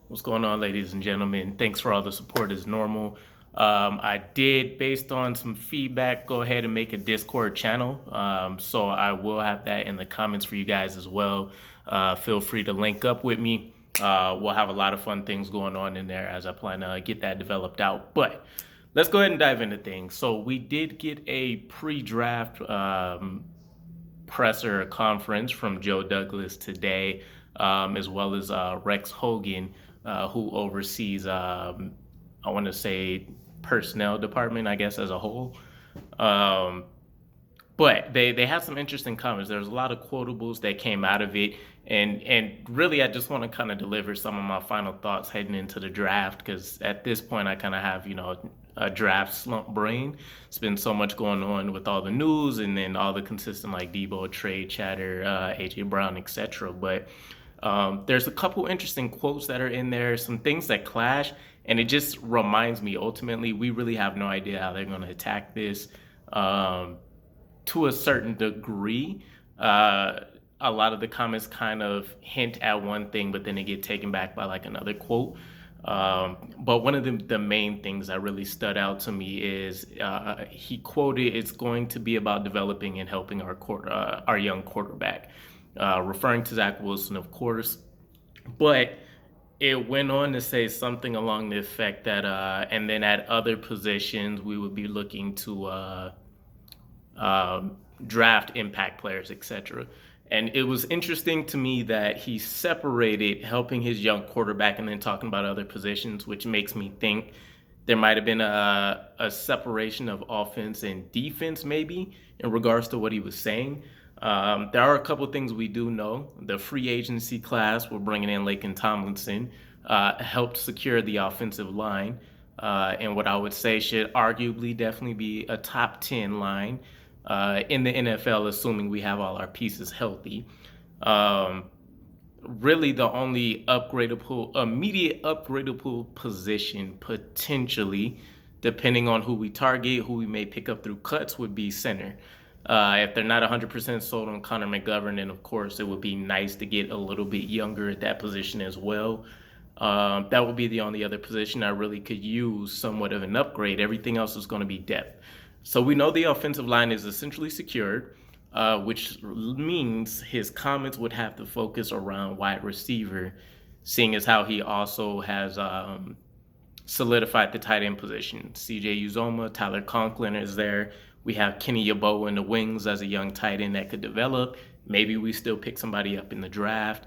What's going on, ladies and gentlemen? Thanks for all the support as normal. I did, based on some feedback, go ahead and make a Discord channel. So I will have that in the comments for you guys as well. Feel free to link up with me. We'll have a lot of fun things going on in there as I plan to get that developed out. But let's go ahead and dive into things. So we did get a pre-draft presser conference from Joe Douglas today, as well as Rex Hogan, who oversees, I want to say, personnel department, I guess, as a whole. Um, but they had some interesting comments. There's a lot of quotables that came out of it, and really, I just want to kind of deliver some of my final thoughts heading into the draft because at this point, I kind of have a draft slump brain. It's been so much going on with all the news and then all the consistent like Debo trade chatter, AJ Brown, etc. But there's a couple interesting quotes that are in there, some things that clash, and it just reminds me ultimately we really have no idea how they're going to attack this. To a certain degree, a lot of the comments kind of hint at one thing, but then they get taken back by like another quote. But one of the main things that really stood out to me is he quoted, "It's going to be about developing and helping our young quarterback," referring to Zach Wilson, of course. But it went on to say something along the effect that, and then at other positions, we would be looking to draft impact players, etc. And it was interesting to me that he separated helping his young quarterback and then talking about other positions, which makes me think there might have been a separation of offense and defense, maybe, in regards to what he was saying. There are a couple of things we do know. The free agency class, we're bringing in Laken Tomlinson, helped secure the offensive line, and what I would say should arguably definitely be a top 10 line in the NFL, assuming we have all our pieces healthy. Um, Really, the only immediate upgradable position potentially, depending on who we target, who we may pick up through cuts, would be center. If they're not 100% sold on Connor McGovern, then of course it would be nice to get a little bit younger at that position as well. That would be the only other position I really could use somewhat of an upgrade. Everything else is going to be depth. So we know the offensive line is essentially secured, which means his comments would have to focus around wide receiver, seeing as how he also has solidified the tight end position. CJ Uzoma, Tyler Conklin is there. We have Kenny Yeboah in the wings as a young tight end that could develop. Maybe we still pick somebody up in the draft.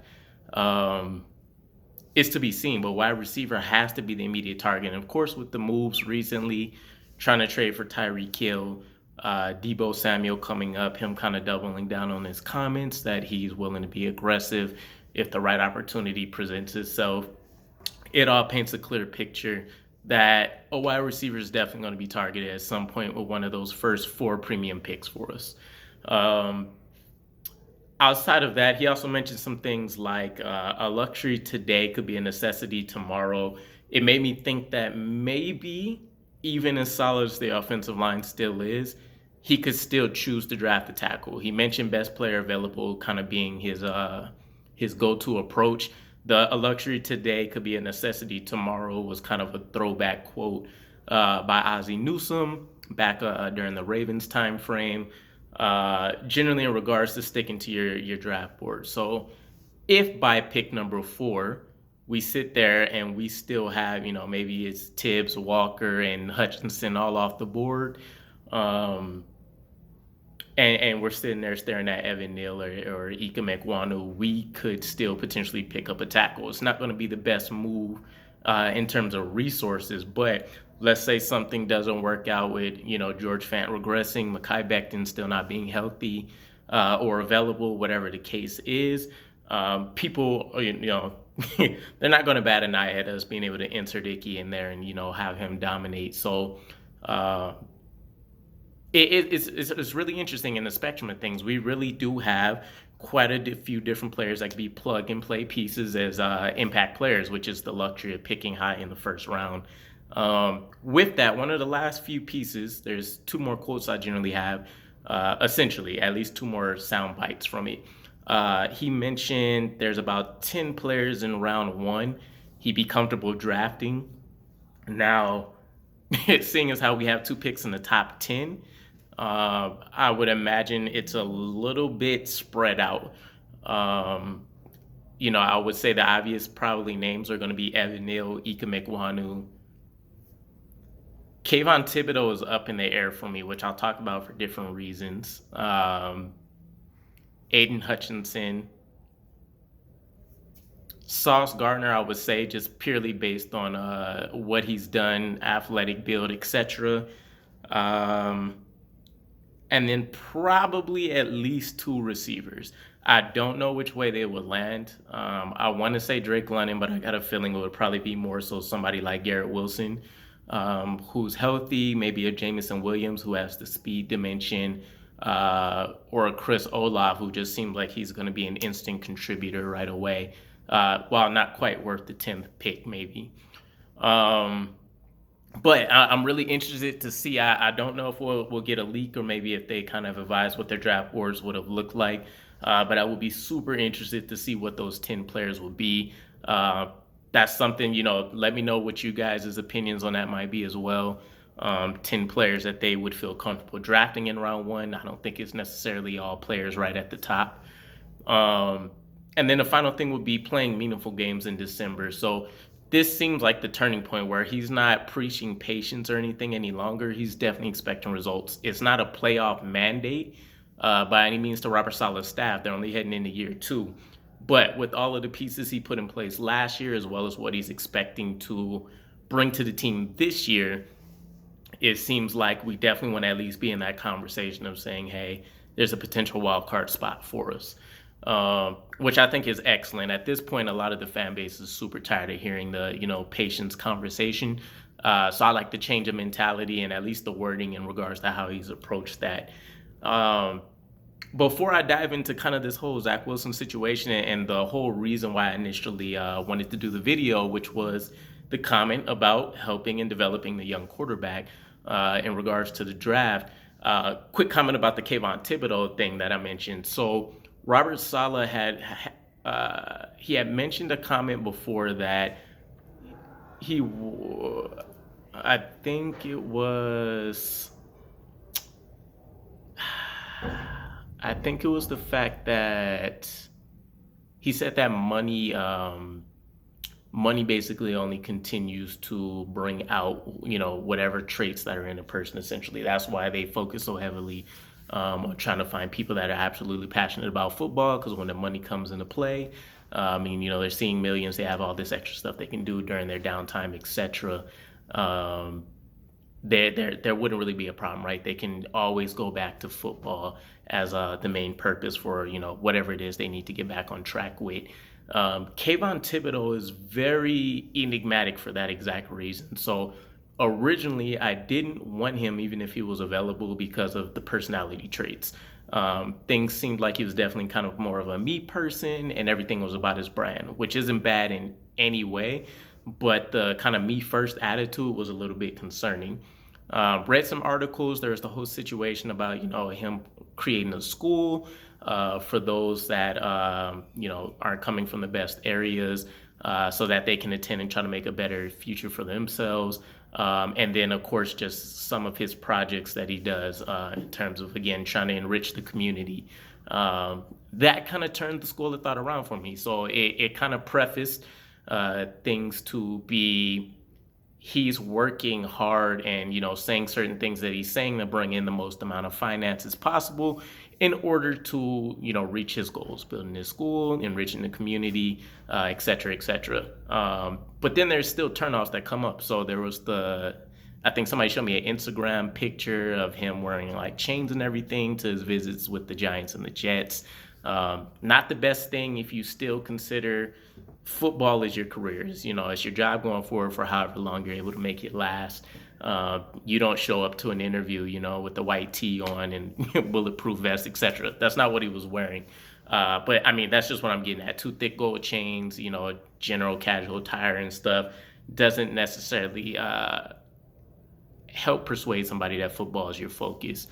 It's to be seen, but wide receiver has to be the immediate target. And of course, with the moves recently, trying to trade for Tyreek Hill, Debo Samuel coming up, him kind of doubling down on his comments that he's willing to be aggressive if the right opportunity presents itself. It all paints a clear picture that a wide receiver is definitely going to be targeted at some point with one of those first four premium picks for us. Um, Outside of that, he also mentioned some things like a luxury today could be a necessity tomorrow. It made me think that maybe, even as solid as the offensive line still is, he could still choose to draft a tackle. He mentioned best player available kind of being his go-to approach. A luxury today could be a necessity tomorrow was kind of a throwback quote by Ozzie Newsome back during the Ravens time frame, generally in regards to sticking to your draft board. So if by pick number 4 we sit there and we still have, maybe it's Tibbs, Walker, and Hutchinson all off the board, um, and we're sitting there staring at Evan Neal or Ika Mekwanu, we could still potentially pick up a tackle. It's not going to be the best move in terms of resources, but let's say something doesn't work out with, George Fant regressing, Mekhi Becton still not being healthy or available, whatever the case is. People, they're not going to bat an eye at us being able to insert Icky in there and, have him dominate. So, it's really interesting in the spectrum of things. We really do have quite a few different players that can be plug and play pieces as impact players, which is the luxury of picking high in the first round. With that, one of the last few pieces, there's 2 more quotes I generally have, essentially, at least 2 more sound bites from it. He mentioned there's about 10 players in round 1 he'd be comfortable drafting. Now, seeing as how we have two picks in the top 10, I would imagine it's a little bit spread out. Um, I would say the obvious probably names are going to be Evan Neal, Ika Mekwanu. Kayvon Thibodeau is up in the air for me, which I'll talk about for different reasons. Aiden Hutchinson, Sauce Gardner, I would say, just purely based on what he's done, athletic build, etc. Um, and then probably at least two receivers. I don't know which way they would land. I want to say Drake London, but I got a feeling it would probably be more so somebody like Garrett Wilson, who's healthy, maybe a Jamison Williams who has the speed dimension, or a Chris Olave who just seems like he's going to be an instant contributor right away, while not quite worth the 10th pick maybe. But I'm really interested to see. I don't know if we'll get a leak or maybe if they kind of advise what their draft boards would have looked like. But I would be super interested to see what those 10 players will be. That's something, let me know what you guys' opinions on that might be as well. 10 players that they would feel comfortable drafting in round one. I don't think it's necessarily all players right at the top. And then the final thing would be playing meaningful games in December. So this seems like the turning point where he's not preaching patience or anything any longer. He's definitely expecting results. It's not a playoff mandate by any means to Robert Saleh's staff. They're only heading into year 2. But with all of the pieces he put in place last year, as well as what he's expecting to bring to the team this year, it seems like we definitely want to at least be in that conversation of saying, hey, there's a potential wild card spot for us. Which I think is excellent. At this point, a lot of the fan base is super tired of hearing the, patience conversation. So I like the change of mentality and at least the wording in regards to how he's approached that. Before I dive into kind of this whole Zach Wilson situation and the whole reason why I initially wanted to do the video, which was the comment about helping and developing the young quarterback in regards to the draft, quick comment about the Kayvon Thibodeau thing that I mentioned. So Robert Saleh had mentioned a comment before that I think it was the fact that he said that money basically only continues to bring out, whatever traits that are in a person, essentially. That's why they focus so heavily on trying to find people that are absolutely passionate about football, because when the money comes into play, they're seeing millions, they have all this extra stuff they can do during their downtime, etc. There wouldn't really be a problem, right? They can always go back to football as the main purpose for, whatever it is they need to get back on track with. Kayvon Thibodeau is very enigmatic for that exact reason. So originally, I didn't want him even if he was available because of the personality traits. Things seemed like he was definitely kind of more of a me person, and everything was about his brand, which isn't bad in any way, but the kind of me first attitude was a little bit concerning. Read some articles. There's the whole situation about, him creating a school for those that, aren't coming from the best areas, so that they can attend and try to make a better future for themselves. And then, of course, just some of his projects that he does in terms of, again, trying to enrich the community. That kind of turned the school of thought around for me. So it kind of prefaced things to be he's working hard and, saying certain things that he's saying to bring in the most amount of finances possible in order to, reach his goals, building his school, enriching the community, et cetera, et cetera. But then there's still turnoffs that come up. So there was I think somebody showed me an Instagram picture of him wearing like chains and everything to his visits with the Giants and the Jets. Not the best thing if you still consider football is your career. It's your job going forward for however long you're able to make it last. You don't show up to an interview, with the white tee on and bulletproof vest, etc. That's not what he was wearing. But I mean, that's just what I'm getting at. 2 thick gold chains, general casual attire and stuff doesn't necessarily help persuade somebody that football is your focus.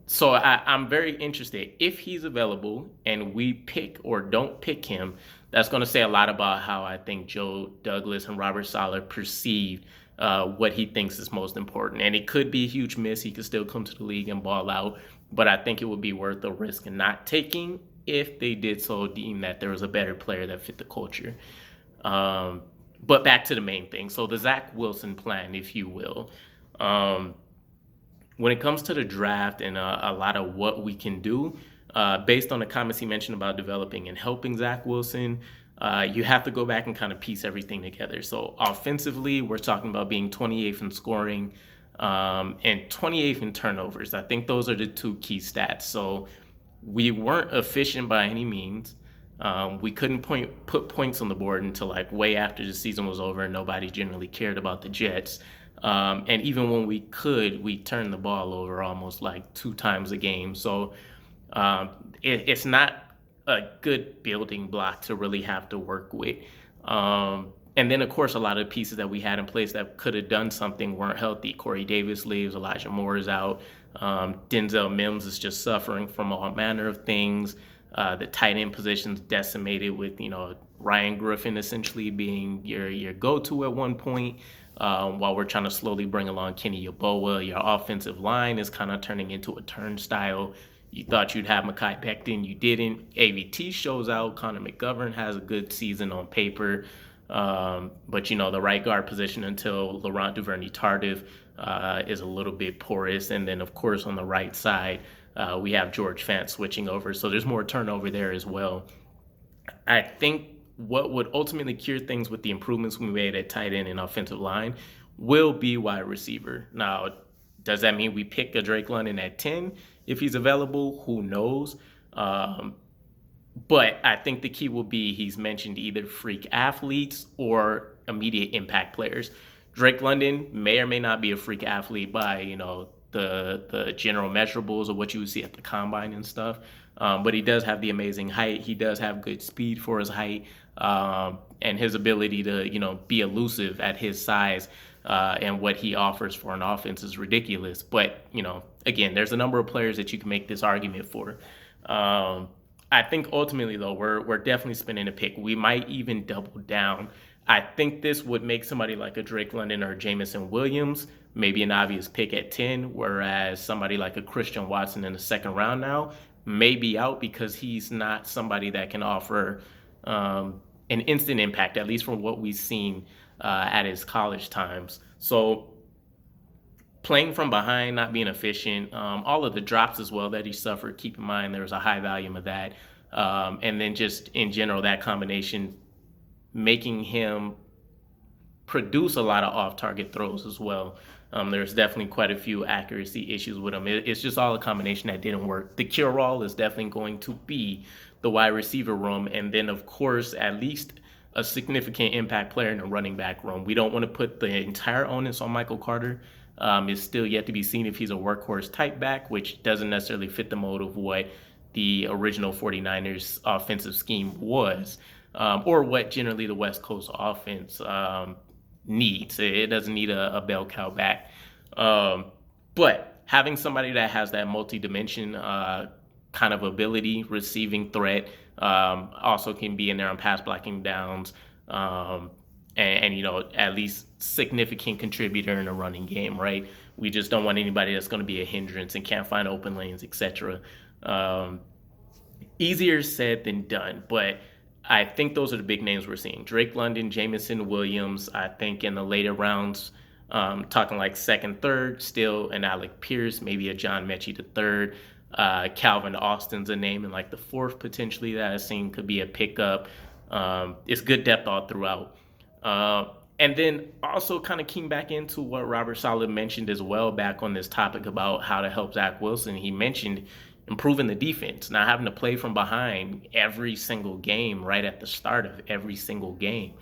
So I'm very interested. If he's available and we pick or don't pick him, that's going to say a lot about how I think Joe Douglas and Robert Saleh perceive what he thinks is most important. And it could be a huge miss. He could still come to the league and ball out, but I think it would be worth the risk in not taking if they did so deem that there was a better player that fit the culture. Um, but back to the main thing. So the Zach Wilson plan, if you will. Um, when it comes to the draft and a lot of what we can do, based on the comments he mentioned about developing and helping Zach Wilson, you have to go back and kind of piece everything together. So offensively, we're talking about being 28th in scoring and 28th in turnovers. I think those are the two key stats. So we weren't efficient by any means. We couldn't put points on the board until like way after the season was over and nobody generally cared about the Jets. And even when we could, we turned the ball over almost like 2 times a game. So it's not a good building block to really have to work with. And then, of course, a lot of the pieces that we had in place that could have done something weren't healthy. Corey Davis leaves, Elijah Moore is out. Denzel Mims is just suffering from all manner of things. The tight end position's decimated with, Ryan Griffin essentially being your go-to at one point, while we're trying to slowly bring along Kenny Yeboah. Your offensive line is kind of turning into a turnstile. You thought you'd have Mekhi Becton, you didn't. AVT shows out. Connor McGovern has a good season on paper. But, the right guard position until Laurent Duvernay-Tardif is a little bit porous. And then, of course, on the right side, we have George Fant switching over. So there's more turnover there as well. I think what would ultimately cure things with the improvements we made at tight end and offensive line will be wide receiver. Now, does that mean we pick a Drake London at 10 if he's available? Who knows? But I think the key will be he's mentioned either freak athletes or immediate impact players. Drake London may or may not be a freak athlete by, the general measurables of what you would see at the combine and stuff. But he does have the amazing height. He does have good speed for his height, and his ability to, be elusive at his size, and what he offers for an offense is ridiculous. But, again, there's a number of players that you can make this argument for. I think ultimately, though, we're definitely spinning a pick. We might even double down. I think this would make somebody like a Drake London or Jamison Williams maybe an obvious pick at 10, whereas somebody like a Christian Watson in the second round now may be out because he's not somebody that can offer an instant impact, at least from what we've seen at his college times. So playing from behind, not being efficient, all of the drops as well that he suffered, keep in mind there was a high volume of that. And then just in general, that combination making him produce a lot of off-target throws as well. There's definitely quite a few accuracy issues with him. It's just all a combination that didn't work. The cure-all is definitely going to be the wide receiver room, and then, of course, at least a significant impact player in the running back room. We don't want to put the entire onus on Michael Carter. It's still yet to be seen if he's a workhorse type back, which doesn't necessarily fit the mold of what the original 49ers offensive scheme was, or what generally the West Coast offense needs. It doesn't need a bell cow back. But having somebody that has that multi-dimension kind of ability, receiving threat, also can be in there on pass blocking downs, and at least significant contributor in a running game, right? We just don't want anybody that's going to be a hindrance and can't find open lanes, etc. Easier said than done, but I think those are the big names we're seeing. Drake London, Jamison Williams, I think in the later rounds, talking like second, third, still an Alec Pierce, maybe a John Mechie the third. Calvin Austin's a name in like the fourth potentially that I've seen could be a pickup. It's good depth all throughout. And then also kind of came back into what Robert Saleh mentioned as well back on this topic about how to help Zach Wilson. He mentioned improving the defense, not having to play from behind every single game right at the start of every single game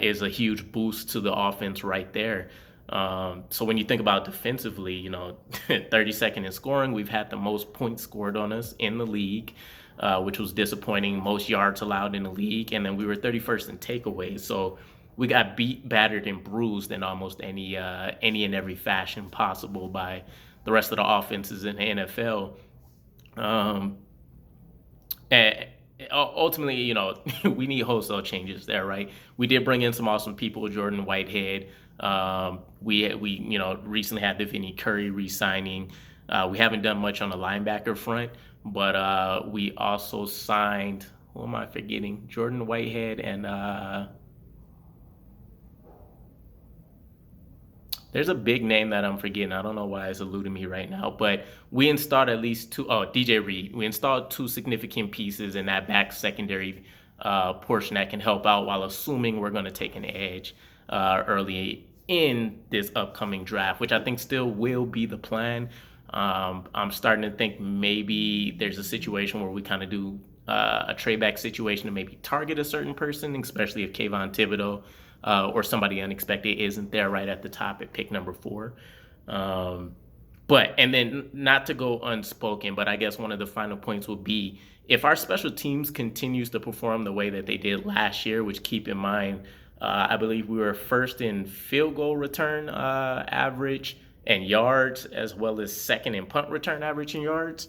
is a huge boost to the offense right there. So when you think about defensively, 32nd in scoring, we've had the most points scored on us in the league, which was disappointing, most yards allowed in the league, and then we were 31st in takeaways. So we got beat, battered, and bruised in almost any and every fashion possible by the rest of the offenses in the NFL. ultimately, we need wholesale changes there, right? We did bring in some awesome people, Jordan Whitehead. We recently had the Vinny Curry re-signing. We haven't done much on the linebacker front, but we also signed. Who am I forgetting? Jordan Whitehead and there's a big name that I'm forgetting. I don't know why it's eluding me right now, but we installed at least two. Oh, DJ Reed. We installed two significant pieces in that back secondary portion that can help out while assuming we're going to take an edge early in this upcoming draft, which I think still will be the plan. I'm starting to think maybe there's a situation where we kind of do a trade back situation to maybe target a certain person, especially if Kayvon Thibodeau or somebody unexpected isn't there right at the top at pick number 4. But, and then not to go unspoken, but I guess one of the final points will be if our special teams continues to perform the way that they did last year, which keep in mind, I believe we were first in field goal return average and yards, as well as second in punt return average and yards,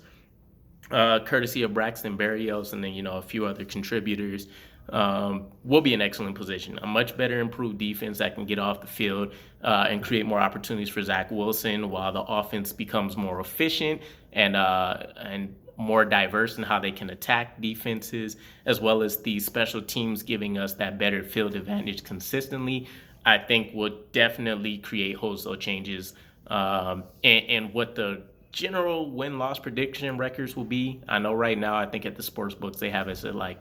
courtesy of Braxton Berrios and then, a few other contributors. We'll be in excellent position. A much better improved defense that can get off the field and create more opportunities for Zach Wilson while the offense becomes more efficient and more diverse in how they can attack defenses, as well as the special teams giving us that better field advantage consistently. I think will definitely create wholesale changes and what the general win-loss prediction records will be. I know right now, I think at the sports books they have us at like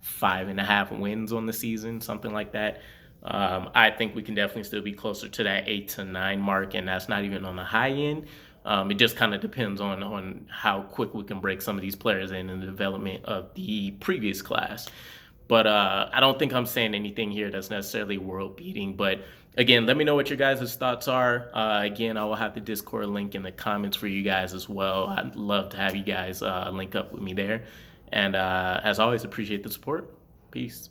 5.5 wins on the season, something like that. I think we can definitely still be closer to that 8 to 9 mark, and that's not even on the high end. It just kind of depends on how quick we can break some of these players in the development of the previous class. But I don't think I'm saying anything here that's necessarily world beating. But again, let me know what your guys' thoughts are. Again, I will have the Discord link in the comments for you guys as well. I'd love to have you guys link up with me there. And as always, appreciate the support. Peace.